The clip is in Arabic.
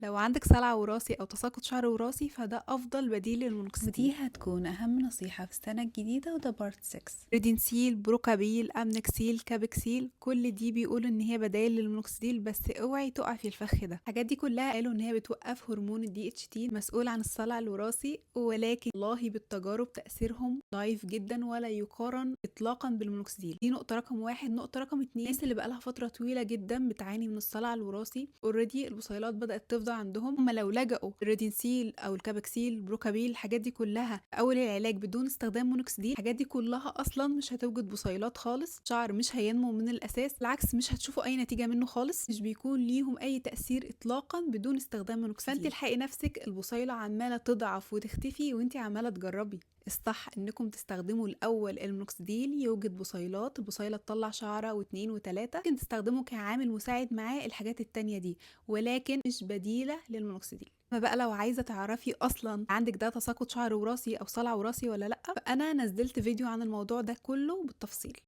لو عندك صلع وراثي أو تساقط شعر وراثي فده أفضل بديل للمونوكسيديل. ودي هتكون أهم نصيحة في السنة الجديدة، وده بارت 6. ريدينسيل، بروكابيل، أمنكسيل، كابكسيل، كل دي بيقولوا إن هي بدايل للمونوكسيديل، بس اوعي تقع في الفخ ده. الحاجات دي كلها قالوا إن هي بتوقف هرمون الدي اتش تي مسؤول عن الصلع الوراثي، ولكن والله بالتجارب تأثيرهم ضعيف جدا ولا يقارن إطلاقا بالمونوكسيديل. دي نقطة رقم واحد. نقطة رقم اتنين، الناس اللي بقالها فترة طويلة جدا بتعاني من الصلع الوراثي اوريدي البصيلات بدأت تفضى عندهم، هم لو لجأوا الريدينسيل أو الكابكسيل، البروكابيل، الحاجات دي كلها أول العلاج بدون استخدام مونوكسيديل، الحاجات دي كلها أصلا مش هتوجد بصيلات خالص، شعر مش هينمو من الأساس، بالعكس مش هتشوفوا أي نتيجة منه خالص، مش بيكون ليهم أي تأثير إطلاقا بدون استخدام مونوكسيديل. فأنت الحقي نفسك البصيلة عمالة تضعف وتختفي وأنت عمالة تجربي. الصح انكم تستخدموا الاول المينوكسيديل يوجد بصيلات، البصيله تطلع شعره واتنين وتلاته، ممكن تستخدمه كعامل مساعد معاه الحاجات التانية دي، ولكن مش بديله للمينوكسيديل. ما بقى لو عايزه تعرفي اصلا عندك ده تساقط شعر وراثي او صلع وراثي ولا لا، فانا نزلت فيديو عن الموضوع ده كله بالتفصيل.